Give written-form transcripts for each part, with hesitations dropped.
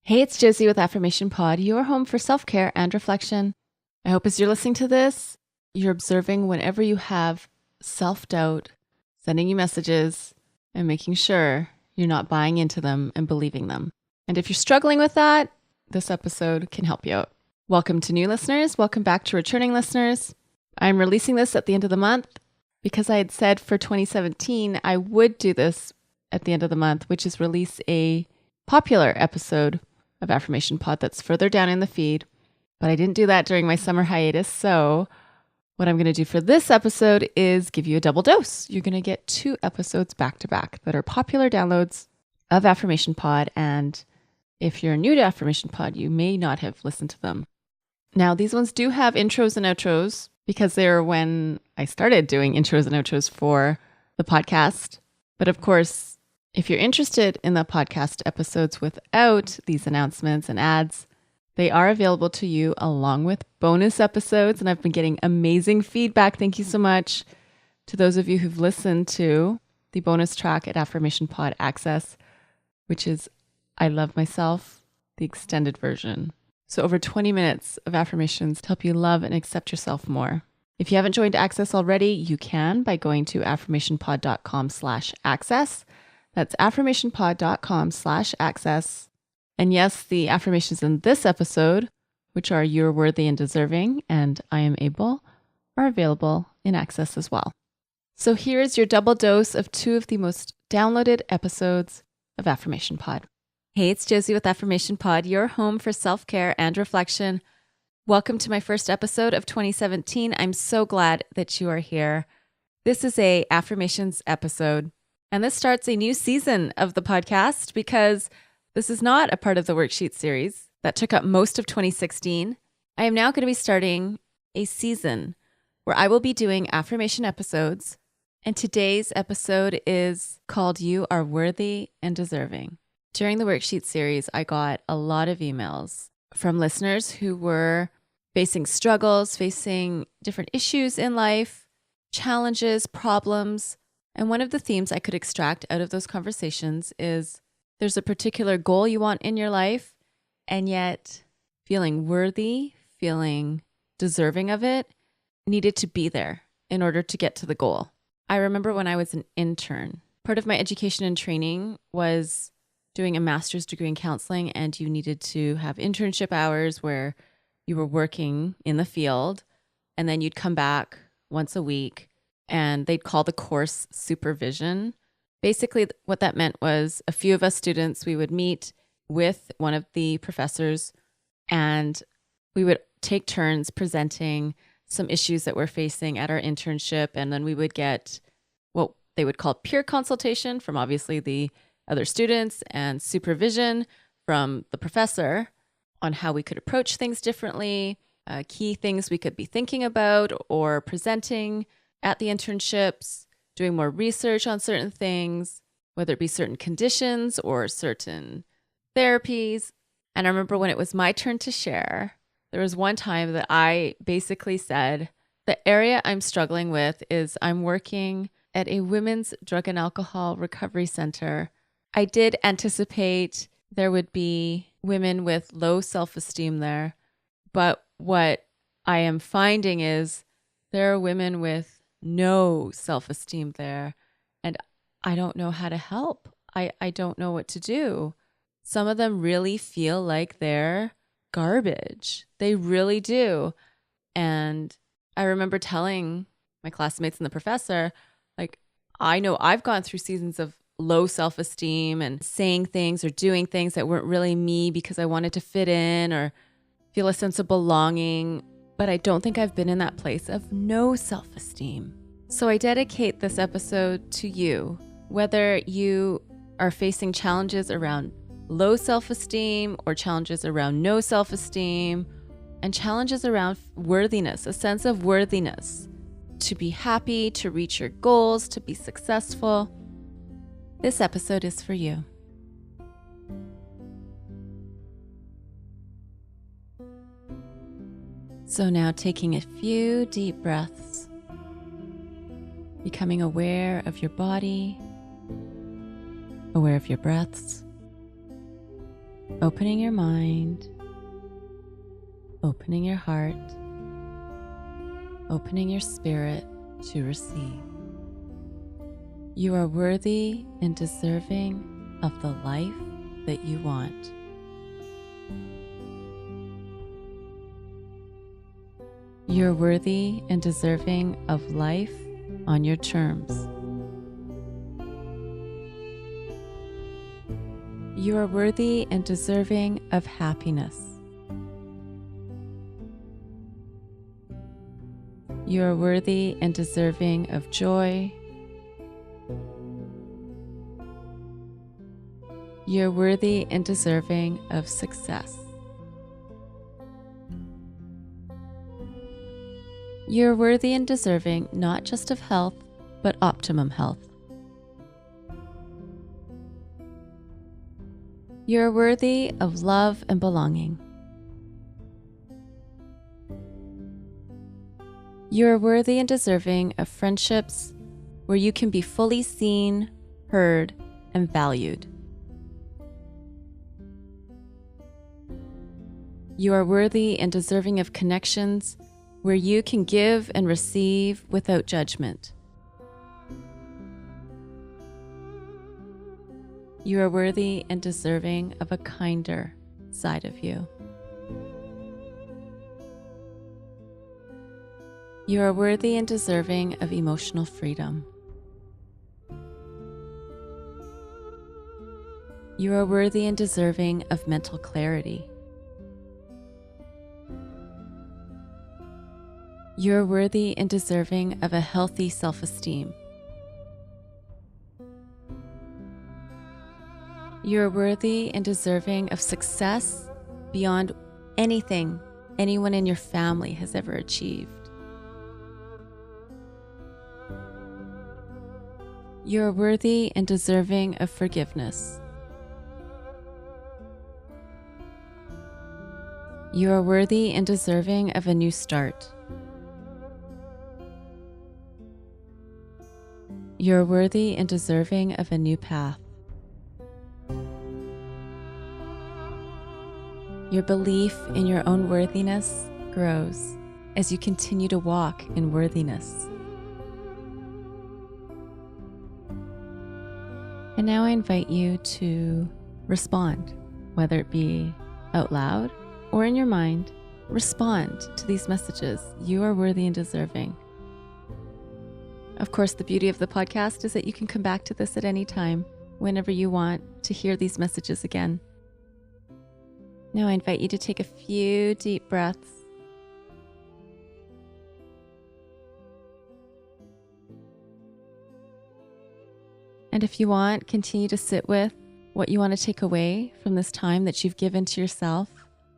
Hey, it's Josie with Affirmation Pod, your home for self-care and reflection. I hope as you're listening to this, you're observing whenever you have self-doubt, sending you messages, and making sure you're not buying into them and believing them. And if you're struggling with that, this episode can help you out. Welcome to new listeners. Welcome back to returning listeners. I'm releasing this at the end of the month because I had said for 2017 I would do this at the end of the month, which is release a popular episode of Affirmation Pod that's further down in the feed, but I didn't do that during my summer hiatus. So what I'm going to do for this episode is give you a double dose. You're going to get 2 episodes back to back that are popular downloads of Affirmation Pod. And if you're new to Affirmation Pod, you may not have listened to them. Now, these ones do have intros and outros because they're when I started doing intros and outros for the podcast. But of course, if you're interested in the podcast episodes without these announcements and ads, they are available to you along with bonus episodes. And I've been getting amazing feedback. Thank you so much to those of you who've listened to the bonus track at Affirmation Pod Access, which is I Love Myself, the extended version. So over 20 minutes of affirmations to help you love and accept yourself more. If you haven't joined Access already, you can by going to affirmationpod.com/access. That's affirmationpod.com/access. And yes, the affirmations in this episode, which are You're Worthy and Deserving and I Am Able, are available in Access as well. So here is your double dose of 2 of the most downloaded episodes of Affirmation Pod. Hey, it's Josie with Affirmation Pod, your home for self-care and reflection. Welcome to my first episode of 2017. I'm so glad that you are here. This is a affirmations episode. And this starts a new season of the podcast because this is not a part of the worksheet series that took up most of 2016. I am now going to be starting a season where I will be doing affirmation episodes. And today's episode is called You Are Worthy and Deserving. During the worksheet series, I got a lot of emails from listeners who were facing struggles, facing different issues in life, challenges, problems. And one of the themes I could extract out of those conversations is there's a particular goal you want in your life, and yet feeling worthy, feeling deserving of it needed to be there in order to get to the goal. I remember when I was an intern, part of my education and training was doing a master's degree in counseling, and you needed to have internship hours where you were working in the field, and then you'd come back once a week and they'd call the course supervision. Basically, what that meant was a few of us students, we would meet with one of the professors and we would take turns presenting some issues that we're facing at our internship. And then we would get what they would call peer consultation from obviously the other students and supervision from the professor on how we could approach things differently, key things we could be thinking about or presenting at the internships, doing more research on certain things, whether it be certain conditions or certain therapies. And I remember when it was my turn to share, there was one time that I basically said, the area I'm struggling with is I'm working at a women's drug and alcohol recovery center. I did anticipate there would be women with low self-esteem there, but what I am finding is there are women with no self-esteem there, and I don't know how to help. I don't know what to do. Some of them really feel like they're garbage. They really do. And I remember telling my classmates and the professor, like, I know I've gone through seasons of low self-esteem and saying things or doing things that weren't really me because I wanted to fit in or feel a sense of belonging. But I don't think I've been in that place of no self-esteem. So I dedicate this episode to you, whether you are facing challenges around low self-esteem or challenges around no self-esteem and challenges around worthiness, a sense of worthiness, to be happy, to reach your goals, to be successful. This episode is for you. So now taking a few deep breaths, becoming aware of your body, aware of your breaths. opening your mind, opening your heart, opening your spirit to receive. You are worthy and deserving of the life that you want. You're worthy and deserving of life on your terms. You are worthy and deserving of happiness. You are worthy and deserving of joy. You're worthy and deserving of success. You're worthy and deserving not just of health, but optimum health. You're worthy of love and belonging. You're worthy and deserving of friendships where you can be fully seen, heard, and valued. You are worthy and deserving of connections where you can give and receive without judgment. You are worthy and deserving of a kinder side of you. You are worthy and deserving of emotional freedom. You are worthy and deserving of mental clarity. You are worthy and deserving of a healthy self-esteem. You are worthy and deserving of success beyond anything anyone in your family has ever achieved. You are worthy and deserving of forgiveness. You are worthy and deserving of a new start. You are worthy and deserving of a new path. Your belief in your own worthiness grows as you continue to walk in worthiness. And now I invite you to respond, whether it be out loud or in your mind. Respond to these messages. You are worthy and deserving. Of course, the beauty of the podcast is that you can come back to this at any time, whenever you want to hear these messages again. Now I invite you to take a few deep breaths. And if you want, continue to sit with what you want to take away from this time that you've given to yourself.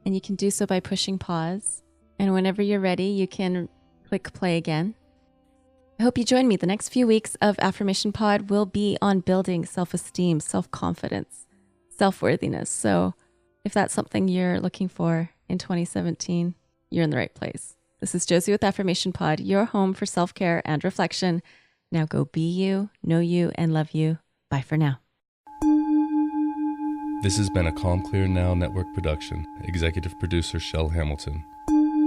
And you can do so by pushing pause. And whenever you're ready, you can click play again. I hope you join me. The next few weeks of Affirmation Pod will be on building self-esteem, self-confidence, self-worthiness. So if that's something you're looking for in 2017, you're in the right place. This is Josie with Affirmation Pod, your home for self-care and reflection. Now go be you, know you, and love you. Bye for now. This has been a Calm Clear Now Network production. Executive producer Shell Hamilton.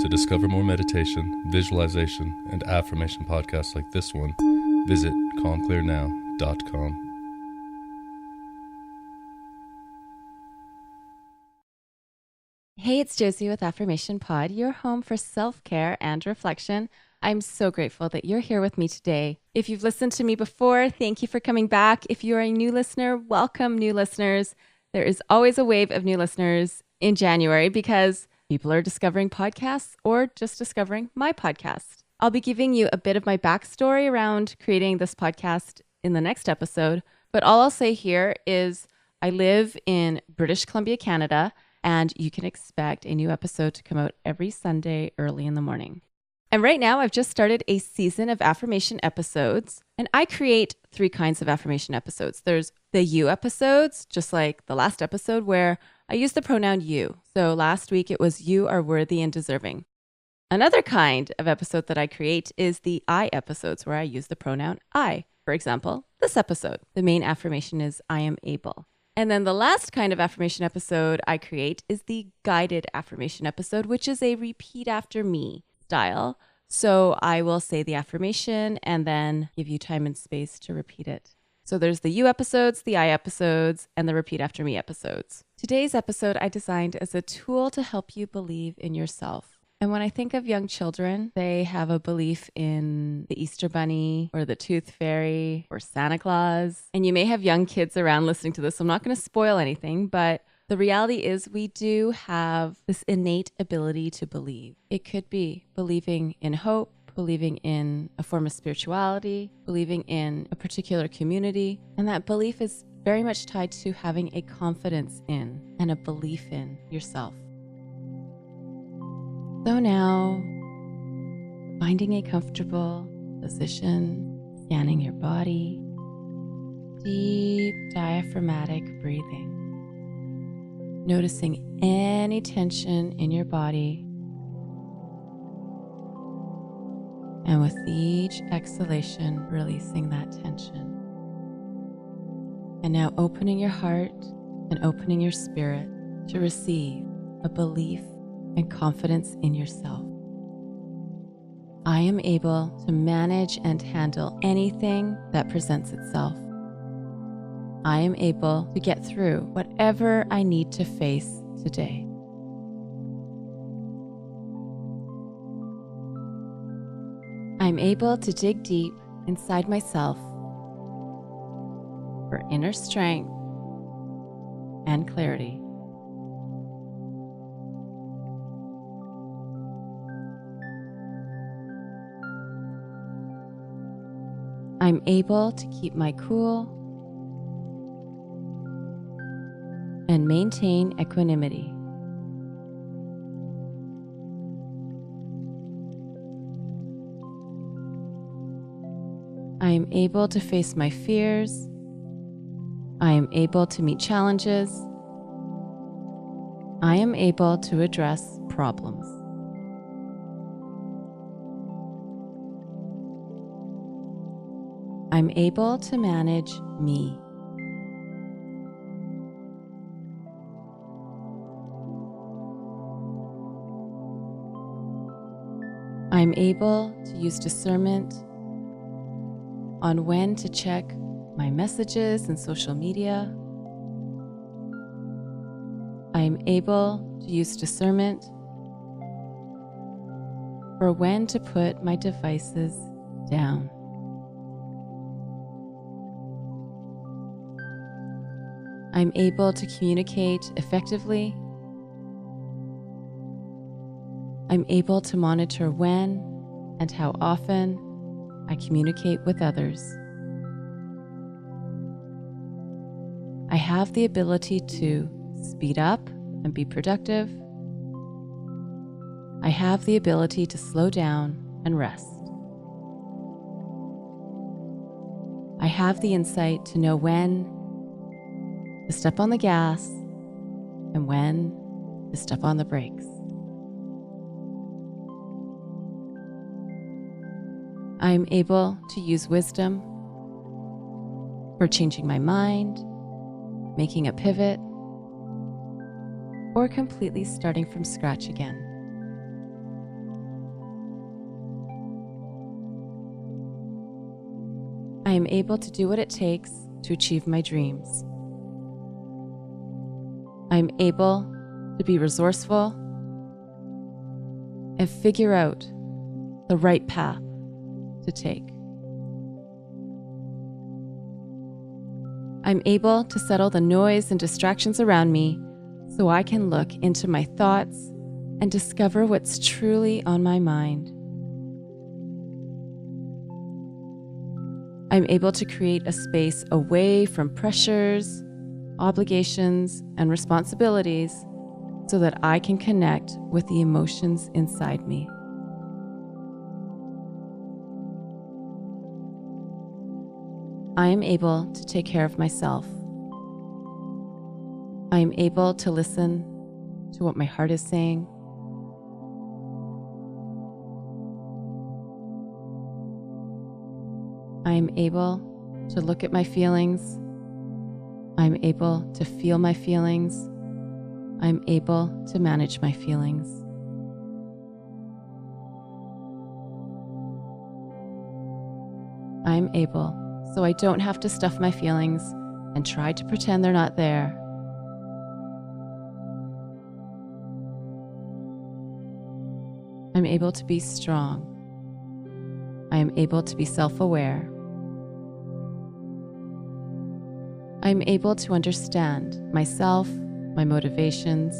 To discover more meditation, visualization, and affirmation podcasts like this one, visit calmclearnow.com. Hey, it's Josie with Affirmation Pod, your home for self-care and reflection. I'm so grateful that you're here with me today. If you've listened to me before, thank you for coming back. If you're a new listener, welcome new listeners. There is always a wave of new listeners in January because people are discovering podcasts or just discovering my podcast. I'll be giving you a bit of my backstory around creating this podcast in the next episode, but all I'll say here is I live in British Columbia, Canada, and you can expect a new episode to come out every Sunday early in the morning. And right now, I've just started a season of affirmation episodes, and I create 3 kinds of affirmation episodes. There's the you episodes, just like the last episode, where I use the pronoun you. So last week, it was you are worthy and deserving. Another kind of episode that I create is the I episodes, where I use the pronoun I. For example, this episode, the main affirmation is I am able. And then the last kind of affirmation episode I create is the guided affirmation episode, which is a repeat after me style. So I will say the affirmation and then give you time and space to repeat it. So there's the you episodes, the I episodes, and the repeat after me episodes. Today's episode I designed as a tool to help you believe in yourself. And when I think of young children, they have a belief in the Easter Bunny or the Tooth Fairy or Santa Claus. And you may have young kids around listening to this, so I'm not going to spoil anything, but the reality is we do have this innate ability to believe. It could be believing in hope, believing in a form of spirituality, believing in a particular community. And that belief is very much tied to having a confidence in and a belief in yourself. So now, finding a comfortable position, scanning your body, deep diaphragmatic breathing, noticing any tension in your body, and with each exhalation, releasing that tension. And now opening your heart and opening your spirit to receive a belief and confidence in yourself. I am able to manage and handle anything that presents itself. I am able to get through whatever I need to face today. I'm able to dig deep inside myself for inner strength and clarity. I'm able to keep my cool and maintain equanimity. I am able to face my fears. I am able to meet challenges. I am able to address problems. I'm able to manage me. I'm able to use discernment on when to check my messages and social media. I'm able to use discernment for when to put my devices down. I'm able to communicate effectively. I'm able to monitor when and how often I communicate with others. I have the ability to speed up and be productive. I have the ability to slow down and rest. I have the insight to know when to step on the gas and when to step on the brakes. I am able to use wisdom for changing my mind, making a pivot, or completely starting from scratch again. I am able to do what it takes to achieve my dreams. I am able to be resourceful and figure out the right path to take. I'm able to settle the noise and distractions around me so I can look into my thoughts and discover what's truly on my mind. I'm able to create a space away from pressures, obligations, and responsibilities so that I can connect with the emotions inside me. I am able to take care of myself. I am able to listen to what my heart is saying. I am able to look at my feelings I'm able to feel my feelings. I'm able to manage my feelings. I'm able, so I don't have to stuff my feelings and try to pretend they're not there. I'm able to be strong. I am able to be self-aware. I'm able to understand myself, my motivations,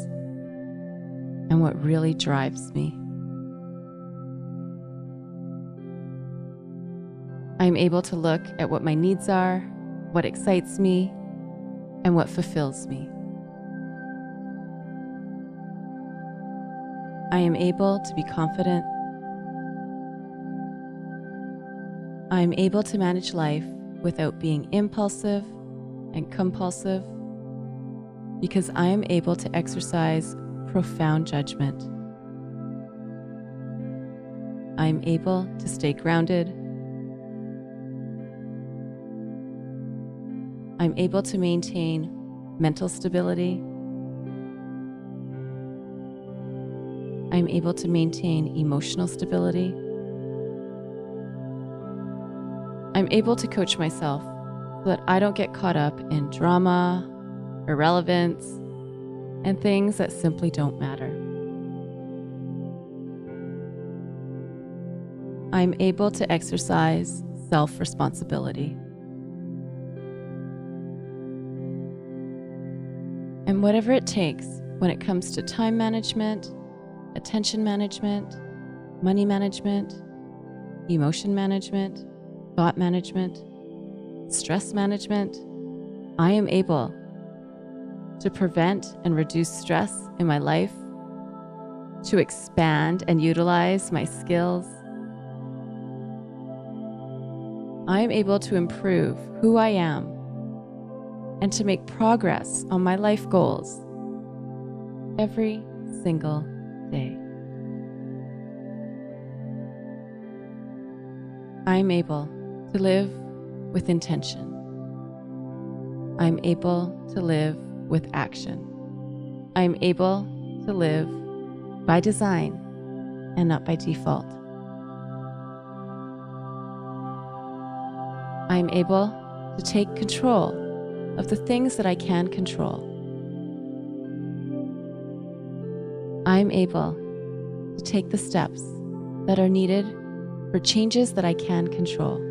and what really drives me. I'm able to look at what my needs are, what excites me, and what fulfills me. I am able to be confident. I am able to manage life without being impulsive and compulsive, because I am able to exercise profound judgment. I am able to stay grounded. I'm able to maintain mental stability. I'm able to maintain emotional stability. I'm able to coach myself so that I don't get caught up in drama, irrelevance, and things that simply don't matter. I'm able to exercise self-responsibility. And whatever it takes when it comes to time management, attention management, money management, emotion management, thought management, stress management, I am able to prevent and reduce stress in my life, to expand and utilize my skills. I am able to improve who I am and to make progress on my life goals every single day. I am able to live with intention. I am able to live with action. I am able to live by design and not by default. I am able to take control of the things that I can control. I am able to take the steps that are needed for changes that I can control.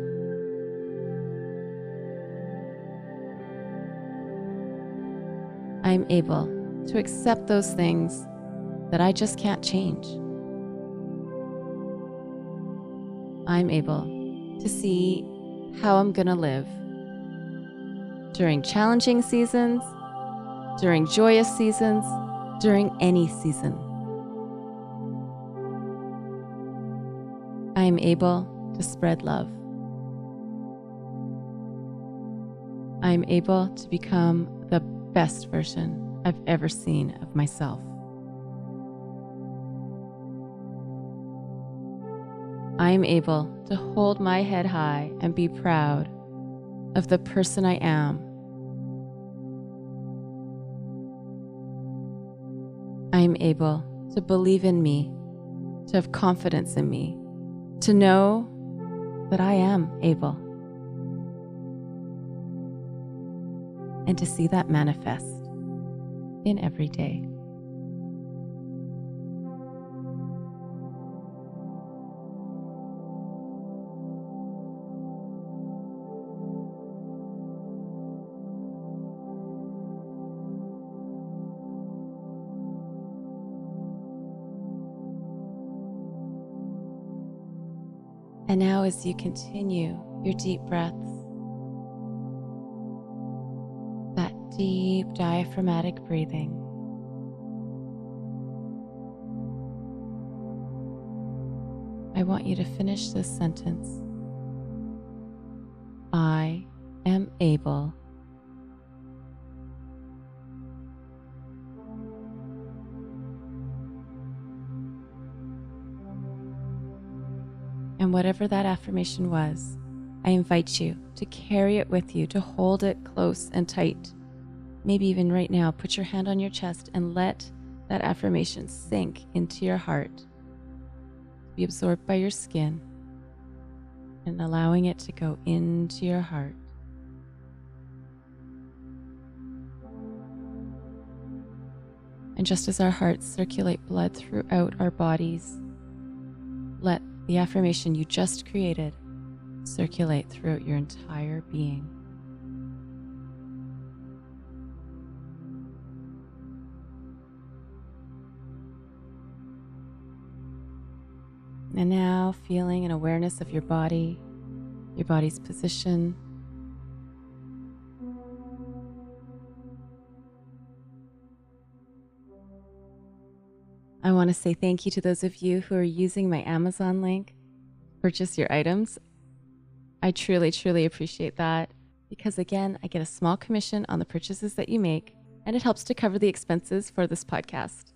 I am able to accept those things that I just can't change. I'm able to see how I'm going to live during challenging seasons, during joyous seasons, during any season. I am able to spread love. I am able to become the best version I've ever seen of myself. I am able to hold my head high and be proud of the person I am. I am able to believe in me, to have confidence in me, to know that I am able, and to see that manifest in every day. And now, as you continue your deep breaths, that deep diaphragmatic breathing, I want you to finish this sentence. I am able. And whatever that affirmation was, I invite you to carry it with you, to hold it close and tight maybe even right now, put your hand on your chest and let that affirmation sink into your heart, be absorbed by your skin, and allowing it to go into your heart. And just as our hearts circulate blood throughout our bodies, let the affirmation you just created circulate throughout your entire being. And now feeling an awareness of your body's position. I want to say thank you to those of you who are using my Amazon link to purchase your items. I truly, truly appreciate that because, again, I get a small commission on the purchases that you make, and it helps to cover the expenses for this podcast.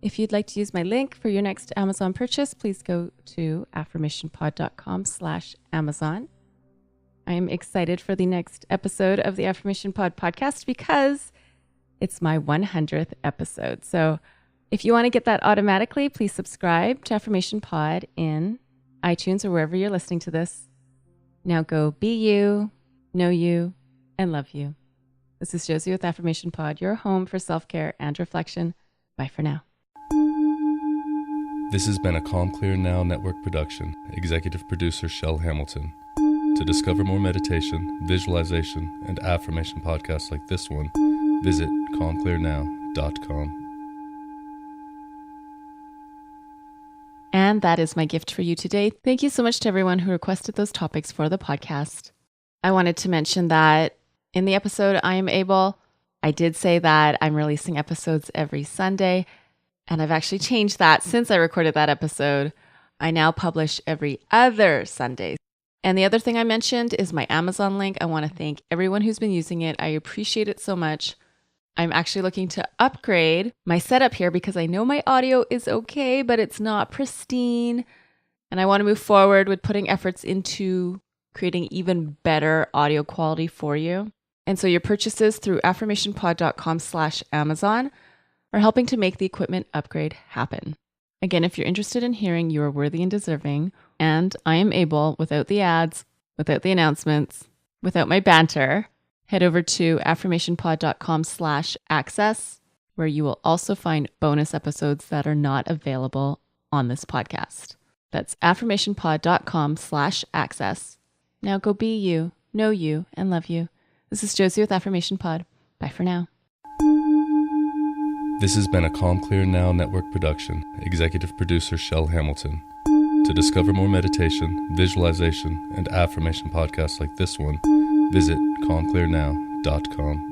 If you'd like to use my link for your next Amazon purchase, please go to affirmationpod.com/Amazon. I am excited for the next episode of the Affirmation Pod podcast because it's my 100th episode. So if you want to get that automatically, please subscribe to Affirmation Pod in iTunes or wherever you're listening to this. Now go be you, know you, and love you. This is Josie with Affirmation Pod, your home for self-care and reflection. Bye for now. This has been a Calm Clear Now Network production. Executive producer Shell Hamilton. To discover more meditation, visualization, and affirmation podcasts like this one, visit calmclearnow.com. And that is my gift for you today. Thank you so much to everyone who requested those topics for the podcast. I wanted to mention that in the episode I Am Able, I did say that I'm releasing episodes every Sunday, and I've actually changed that since I recorded that episode. I now publish every other Sunday. And the other thing I mentioned is my Amazon link. I want to thank everyone who's been using it. I appreciate it so much. I'm actually looking to upgrade my setup here because I know my audio is okay, but it's not pristine. And I want to move forward with putting efforts into creating even better audio quality for you. And so your purchases through affirmationpod.com/Amazon are helping to make the equipment upgrade happen. Again, if you're interested in hearing You Are Worthy and Deserving and I Am Able without the ads, without the announcements, without my banter, head over to affirmationpod.com/access, where you will also find bonus episodes that are not available on this podcast. That's affirmationpod.com/access. Now go be you, know you, and love you. This is Josie with Affirmation Pod. Bye for now. This has been a Calm Clear Now Network production. Executive producer Shell Hamilton. To discover more meditation, visualization, and affirmation podcasts like this one, visit calmclearnow.com.